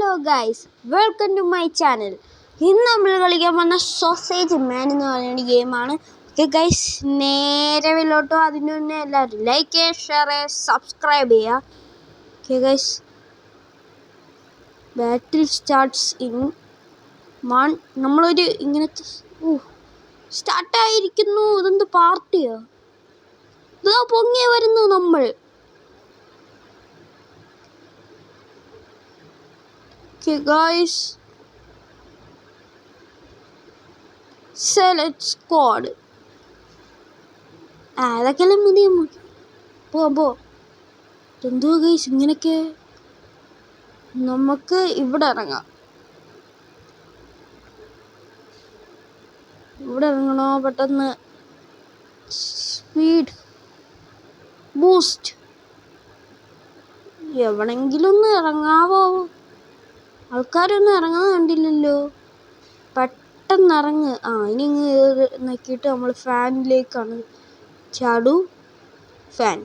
Hello guys, welcome to my channel. ഇന്ന് നമ്മൾ കളിക്കാൻ വന്ന സോസേജ് മാൻ എന്ന് പറയുന്ന ഗെയിമാണ്. ഓക്കെ ഗൈസ്, നേരെ വിലോട്ടോ. അതിന് മുന്നേ എല്ലാവരും ലൈക്ക് ചെയ്യുക, ഷെയർ ചെയ്യുക, സബ്സ്ക്രൈബ് ചെയ്യുക. Okay guys, battle starts in 1. നമ്മളൊരു ഇങ്ങനത്തെ സ്റ്റാർട്ടായിരിക്കുന്നു. ഇതെന്ത് പാർട്ടിയോ? ഇതാ പൊങ്ങിയ വരുന്നു നമ്മൾ. Okay guys, select squad. അതൊക്കെല്ലാം മതി നമുക്ക്. പോ എന്തോ ഗൈസ് ഇങ്ങനൊക്കെ. നമുക്ക് ഇവിടെ ഇറങ്ങാം. ഇവിടെ ഇറങ്ങണോ? പെട്ടെന്ന് സ്പീഡ് ബൂസ്റ്റ്. എവിടെങ്കിലും ഒന്ന് ഇറങ്ങാവോ? ആൾക്കാരൊന്നും ഇറങ്ങാൻ കണ്ടില്ലല്ലോ. പെട്ടെന്ന് ഇറങ്ങ്. ഇനി നോക്കിയിട്ട് നമ്മൾ ഫാനിലേക്കാണ്. ചാടു ഫാൻ.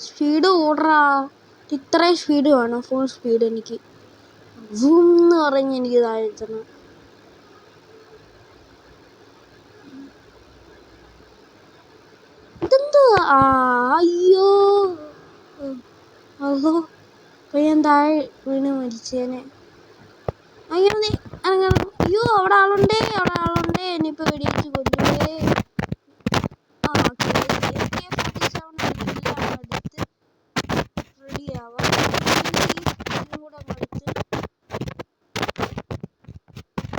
സ്പീഡ് ഓടറാ. ഇത്രയും സ്പീഡ് വേണം. ഫുൾ സ്പീഡ് എനിക്ക് എന്ന് പറഞ്ഞ് എനിക്ക് താഴ്ത്തണം. ഇതെന്താ? അയ്യോ അതോ ഞാൻ താഴെ വീണ് മരിച്ചേനെ. അങ്ങനെ ഇറങ്ങണം. അയ്യോ അവിടെ ആളുണ്ടേ. ഇനിയിപ്പോൾ വെടിവെച്ച് കൊല്ലുവേ. റെഡിയാവാം. കൂടെ കളിച്ച്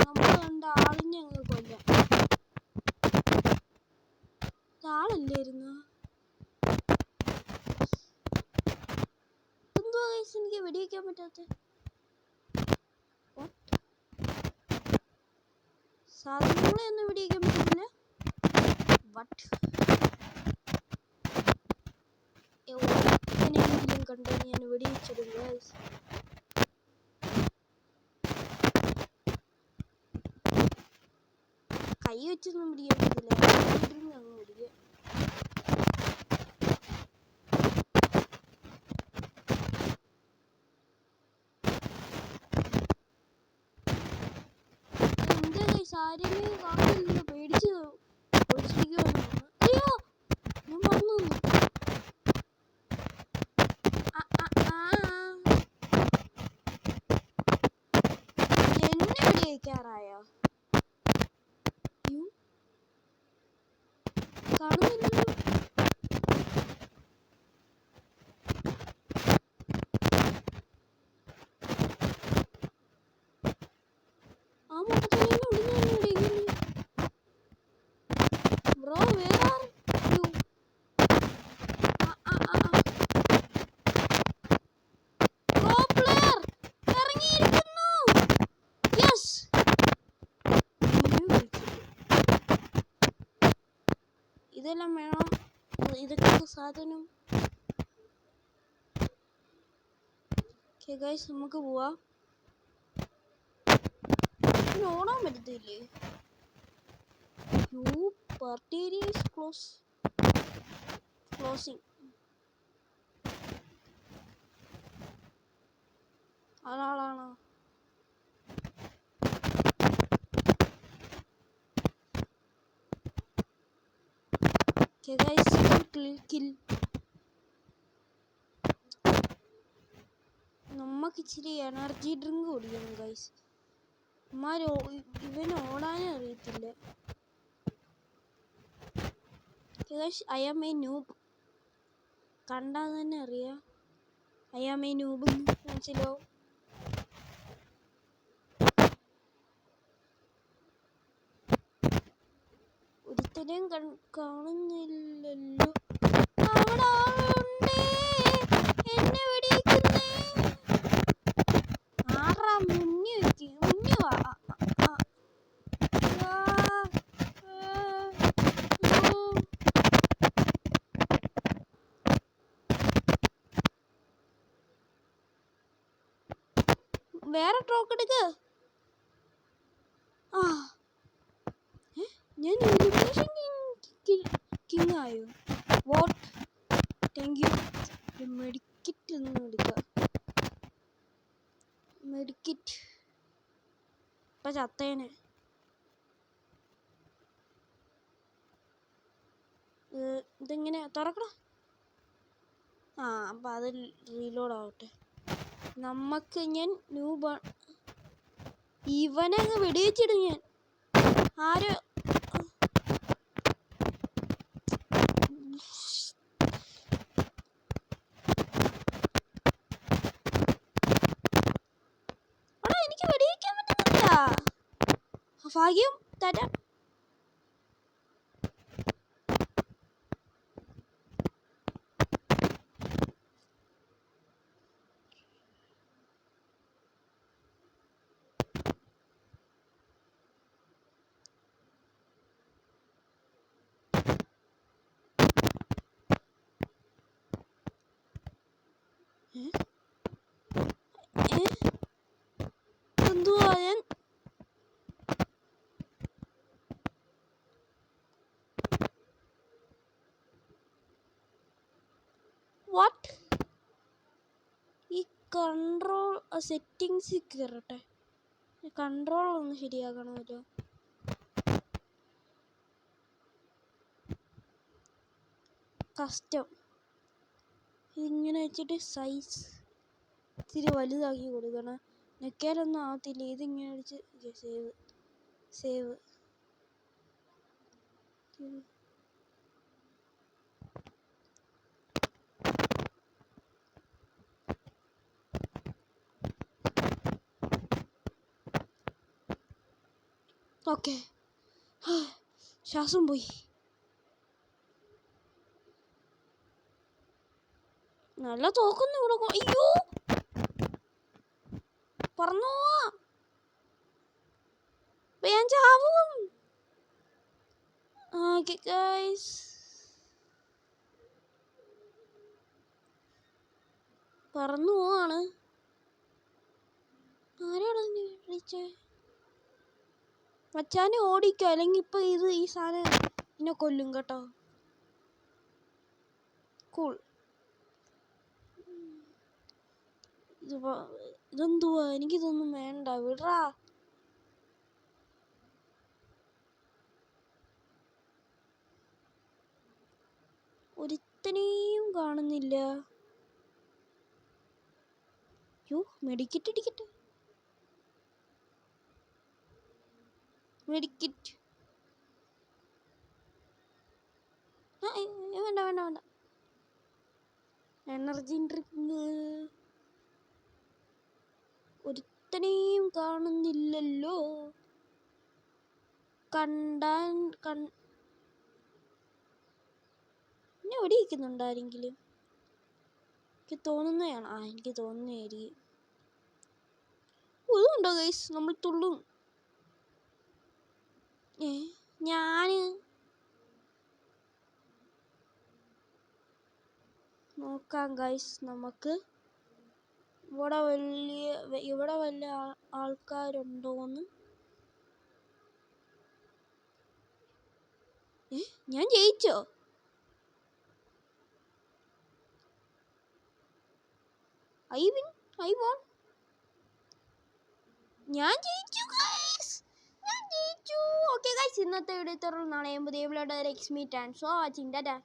നമ്മൾ കണ്ട ആളിനെ അങ്ങ് കൊല്ലാം. ആളല്ലായിരുന്നു. എന്തോ എനിക്ക് വെടിവെക്കാൻ പറ്റാത്ത സാധനങ്ങളെ ഒന്നും വെടിവെക്കാൻ പറ്റുന്നില്ല. എങ്ങനെയെങ്കിലും കണ്ട് ഞാൻ വെടിവെച്ചിടും. കൈ വെച്ചൊന്നും പിടിക്കാൻ പറ്റില്ല. അങ്ങ് പിടിക്കുക. ആരെയും കാണില്ല. പേടിച്ചിരിക്കുവാണ്. അയ്യോ ഞാൻ പറഞ്ഞു. എന്നെ വെടിവെക്കാറായോ? കാണുന്നില്ലല്ലോ. ആ മുട്ടത്തന്നെ ബ്രോ വേറെ ഇതെല്ലാം വേണം. ഇതൊക്കെ സാധനം. ഗൈസ് നമുക്ക് പോവാം. ഓടാൻ പറ്റത്തില്ലേ? Party area is closing. ആളാണോ? Okay guys, kill. നമുക്ക് ഇച്ചിരി എനർജി ഡ്രിങ്ക് കുടിക്കണം ഗൈസ്. ഇവന് ഓടാനേ അറിയത്തില്ല. I am a noob. കണ്ടാൽ തന്നെ അറിയാം. I am a noob. മനസ്സിലോ? ഒരുത്തരെയും കാണുന്നില്ലല്ലോ. അവിടെ ആളുണ്ടേ. എന്നെ വെടിവെക്കുന്നേ. ആറാ മുന്നി വാ. വേറെ ട്രോക്ക് എടുക്ക്. ഞാൻ കിങ് ആയോ? Vote thank you. മെഡിക്കറ്റ് ഒന്നും എടുക്കാം. മെഡിക്കിറ്റ് ഇപ്പം ചത്തേനെ. ഇതെങ്ങനെ തുറക്കണം? ആ അപ്പം അത് റീലോഡ് ആവട്ടെ. നമുക്ക് ഞാൻ ഇവനെ അങ്ങ് വെടിവെച്ചിടും ഞാൻ. ആര് എനിക്ക് വെടിവെക്കാൻ പറ്റുന്നില്ല. ഭാഗ്യം തരാം. എന്തുവാ ഞാൻ വാട്ട്? ഈ കൺട്രോൾ സെറ്റിങ്സിൽ കയറട്ടെ. കൺട്രോൾ ഒന്ന് ശരിയാക്കണമല്ലോ. കസ്റ്റം ഇതിങ്ങനെ വെച്ചിട്ട് സൈസ് ഇത്തിരി വലുതാക്കി കൊടുക്കണം. നെക്കാലൊന്നും ആവത്തില്ല. ഇതിങ്ങനെ അടിച്ച് സേവ് ഓക്കെ. ശ്വാസം പോയി. നല്ല തോക്കുന്നു ഇവിടെ. അയ്യോ പറന്നോ, ഞാൻ ചാവും. ഓക്കെ ഗൈസ്, പറന്നു പോവാണ്. ആരാണ് വിളിച്ചേ? മച്ചാനെ ഓടിക്കോ, അല്ലെങ്കിൽ ഇപ്പൊ ഈ സാധനം എന്നെ കൊല്ലും കേട്ടോ. കൂൾ. ഇതെന്തുവാ? എനിക്കിതൊന്നും വേണ്ട, വിടറാ. ഒരുത്തനെയും കാണുന്നില്ല. യോ, മെഡിക്കറ്റ് അടിക്കട്ടെ. മെഡിക്കറ്റ് വേണ്ട വേണ്ട വേണ്ട. Energy drink. ഒരുത്തനെയും കാണുന്നില്ലല്ലോ. എന്നെ വെടിവെക്കുന്നുണ്ടാരെങ്കിലും? എനിക്ക് തോന്നുന്നതാണ്. എനിക്ക് തോന്നുന്നതായിരിക്കും. ഇതുണ്ടോ ഗൈസ്? നമ്മൾ തുള്ളും. ഞാന് നോക്കാം ഗൈസ്. നമുക്ക് ഇവിടെ വല്ല ആൾക്കാരുണ്ടോന്ന്. ഞാൻ ജയിച്ചോ? ഞാൻ ജയിച്ചു ഗൈസ്, ഞാൻ ജയിച്ചു. ഓക്കെ ഗൈസ്, ഇന്നത്തെ വീഡിയോ ഇത്രയുള്ളൂ. നാളെ പുതിയ വീഡിയോയുടെ എക്സ്മീറ്റ് ആൻഡ് സോ വാച്ചിങ്. ടാറ്റാ.